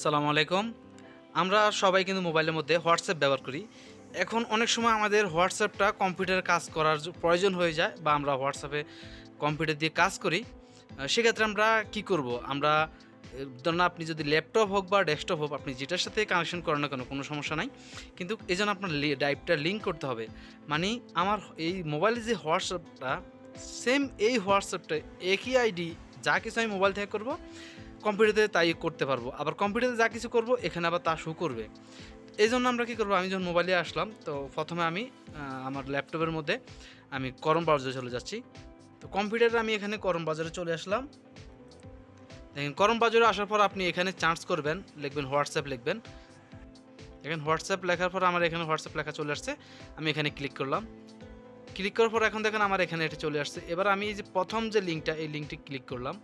সালামু আলাইকুম। আমরা সবাই কিন্তু মোবাইলের মধ্যে হোয়াটসঅ্যাপ ব্যবহার করি। এখন অনেক সময় আমাদের হোয়াটসঅ্যাপটা কম্পিউটারে কাজ করার প্রয়োজন হয়ে যায় বা আমরা হোয়াটসঅ্যাপে কম্পিউটার দিয়ে কাজ করি। সেক্ষেত্রে আমরা কি করব? আমরা ধরুন আপনি যদি ল্যাপটপ হোক বা ডেস্কটপ হোক, আপনি যেটার সাথে কানেকশন করেন না কেন কোনো সমস্যা নাই। কিন্তু এজন্য আপনার ড্রাইভটা লিঙ্ক করতে হবে। মানে আমার এই মোবাইলে যে হোয়াটসঅ্যাপটা সেম এই হোয়াটসঅ্যাপটা একই আইডি যা কিছু আমি মোবাইল থেকে করব কম্পিউটারে তাই করতে পারবো। আবার কম্পিউটারে যা কিছু করব এখানে আবার তা শো করবে। এইজন্য আমরা কি করব? আমি যখন মোবাইলে আসলাম তো ১ম এ আমি আমার ল্যাপটপের মধ্যে আমি ক্রোম ব্রাউজারে চলে যাচ্ছি। তো কম্পিউটারে আমি এখানে ক্রোম ব্রাউজারে চলে আসলাম। দেখেন ক্রোম ব্রাউজারে আসার পর আপনি এখানে সার্চ করবেন, লিখবেন হোয়াটসঅ্যাপ লিখবেন। দেখেন হোয়াটসঅ্যাপ লেখার পর আমার এখানে হোয়াটসঅ্যাপ লেখা চলে আসছে। আমি এখানে ক্লিক করলাম। ক্লিক করার পর এখন দেখেন আমার এখানে এটা চলে আসছে। এবার আমি এই যে ১ম যে লিঙ্কটা এই লিঙ্কটি ক্লিক করলাম।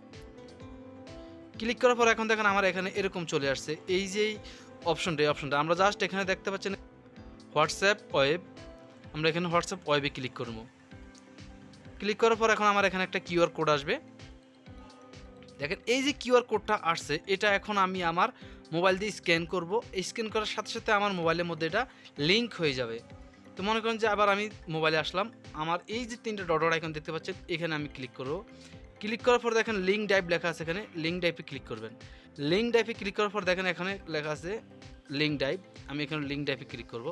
ক্লিক করার পর এখন দেখেন আমার এখানে এরকম চলে আসছে। এই যেই এই অপশনটা আমরা জাস্ট এখানে দেখতে পাচ্ছেন হোয়াটসঅ্যাপ ওয়েব। আমরা এখানে হোয়াটসঅ্যাপ ওয়েবে ক্লিক করব। ক্লিক করার পর এখন আমার এখানে একটা কিউআর কোড আসবে। দেখেন এই যে কিউআর কোডটা আসছে এটা এখন আমি আমার মোবাইল দিয়ে স্ক্যান করব। এই স্ক্যান করার সাথে, সাথে আমার মোবাইলের মধ্যে এটা লিঙ্ক হয়ে যাবে। তো মনে করেন যে আবার আমি মোবাইলে আসলাম। আমার এই যে ৩ টা ডট আইকন দেখতে পাচ্ছেন এখানে আমি ক্লিক করব। ক্লিক করার পর দেখেন লিঙ্ক ড্রাইভ লেখা আছে এখানে, লিঙ্ক ড্রাইভে ক্লিক করবেন। লিঙ্ক ড্রাইভে ক্লিক করার পর দেখেন এখানে লেখা আছে লিঙ্ক ড্রাইভ। আমি এখানে লিঙ্ক ড্রাইভে ক্লিক করব।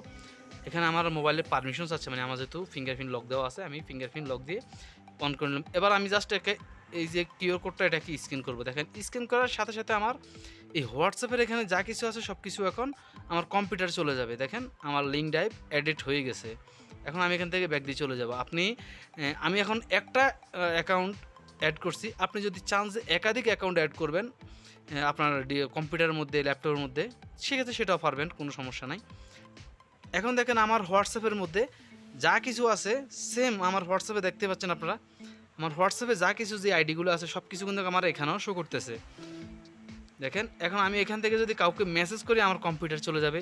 এখানে আমার মোবাইলের পারমিশনস আছে, মানে আমার যেহেতু ফিঙ্গারপ্রিন্ট লক দেওয়া আছে আমি ফিঙ্গারপ্রিন্ট লক দিয়ে অন করে নিলাম। এবার আমি জাস্ট একে এই যে কিউআর কোডটা এটাকে স্ক্যান করব। দেখেন স্ক্যান করার সাথে, সাথে আমার এই হোয়াটসঅ্যাপের এখানে যা কিছু আছে সব কিছু এখন আমার কম্পিউটারে চলে যাবে। দেখেন আমার লিঙ্ক ড্রাইভ এডিট হয়ে গেছে। এখন আমি এখান থেকে ব্যাক দিয়ে চলে যাব। আমি এখন একটা অ্যাকাউন্ট অ্যাড করছি। আপনি যদি চান যে একাধিক অ্যাকাউন্ট অ্যাড করবেন আপনার কম্পিউটারের মধ্যে, ল্যাপটপের মধ্যে, সেক্ষেত্রে সেটাও পারবেন, কোনো সমস্যা নাই। এখন দেখেন আমার হোয়াটসঅ্যাপের মধ্যে যা কিছু আছে সেম আমার হোয়াটসঅ্যাপে দেখতে পাচ্ছেন আপনারা। আমার হোয়াটসঅ্যাপে যা কিছু যে আইডিগুলো আছে সব কিছু কিন্তু আমার এখানেও শো করতেছে। দেখেন এখন আমি এখান থেকে যদি কাউকে মেসেজ করি আমার কম্পিউটার চলে যাবে।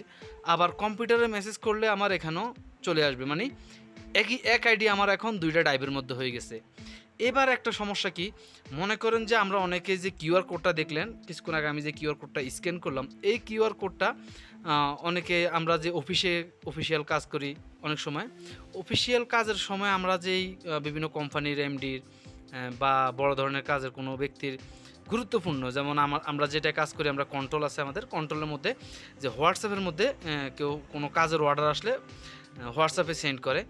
আবার কম্পিউটারে মেসেজ করলে আমার এখানেও চলে আসবে। মানে এক আইডি আমার এখন ২ টা ড্রাইভের মধ্যে হয়ে গেছে। এবার একটা সমস্যা কি? মনে করেন যে আমরা অনেকে যে কিউআর কোডটা দেখলেন, কিছুক্ষণ আগে আমি যে কিউআর কোডটা স্ক্যান করলাম, এই কিউআর কোডটা অনেকে আমরা যে অফিসিয়াল কাজ করি অনেক সময়, অফিসিয়াল কাজের সময় আমরা যেই বিভিন্ন কোম্পানির এমডির বা বড় ধরনের কাজের কোনো ব্যক্তির গুরুত্বপূর্ণ যেমন আমরা যেটা কাজ করি আমরা কন্ট্রোল আছে আমাদের, কন্ট্রোলের মধ্যে যে হোয়াটসঅ্যাপের মধ্যে কেউ কোনো কাজের অর্ডার আসলে হোয়াটসঅ্যাপে সেন্ড করে।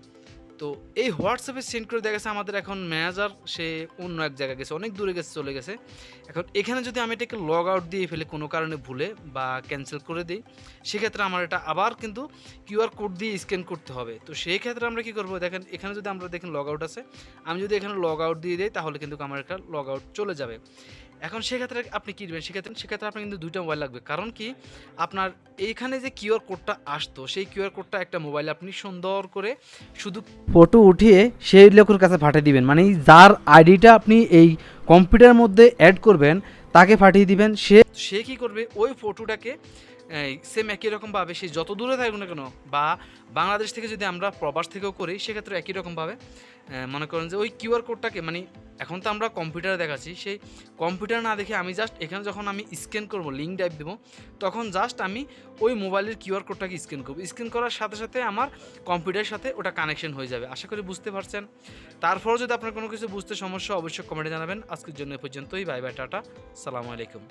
তো এই হোয়াটসঅ্যাপে সেন্ড করে দেখা গেছে আমাদের এখন ম্যানেজার সে অন্য এক জায়গায় গেছে, অনেক দূরে গেছে, চলে গেছে। এখন এখানে যদি আমি এটাকে লগ আউট দিয়ে ফেলি কোনো কারণে ভুলে বা ক্যান্সেল করে দিই, সেক্ষেত্রে আমার এটা আবার কিন্তু কিউআর কোড দিয়ে স্ক্যান করতে হবে। তো সেই ক্ষেত্রে আমরা কী করবো? দেখেন এখানে যদি আমরা দেখেন লগ আউট আছে, আমি যদি এখানে লগ আউট দিয়ে দিই তাহলে কিন্তু আমার একটা লগ আউট চলে যাবে। এখন সেক্ষেত্রে আপনি কী দেবেন? সেক্ষেত্রে আপনার কিন্তু ২ টা মোবাইল লাগবে। কারণ কি? আপনার এইখানে যে কিউআর কোডটা আসতো সেই কিউআর কোডটা একটা মোবাইলে আপনি সুন্দর করে শুধু ফটো উঠিয়ে সেই লোকের কাছে পাঠিয়ে দিবেন। মানে যার আইডিটা আপনি এই কম্পিউটারের মধ্যে অ্যাড করবেন তাকে পাঠিয়ে দিবেন। সে কী করবে? ওই ফটোটাকে সেম একই রকমভাবে সে যত দূরে থাকুক না কেন বা বাংলাদেশ থেকে যদি আমরা প্রবাস থেকেও করি সেক্ষেত্রে একই রকমভাবে মনে করেন যে ওই কিউআর কোডটাকে মানে এখন তো আমরা কম্পিউটারে দেখাচ্ছি, সেই কম্পিউটার না দেখে আমি জাস্ট এখানে যখন আমি স্ক্যান করব, লিঙ্ক টাইপ দেবো, তখন জাস্ট আমি ওই মোবাইলের কিউআর কোডটাকে স্ক্যান করব। স্ক্যান করার সাথে, সাথে আমার কম্পিউটারের সাথে ওটা কানেকশন হয়ে যাবে। আশা করি বুঝতে পারছেন। তারপরেও যদি আপনার কোনো কিছু বুঝতে সমস্যা অবশ্যই কমেন্টে জানাবেন। আজকের জন্য এ পর্যন্তই। বাই বাই, টাটা, সালামু আলাইকুম।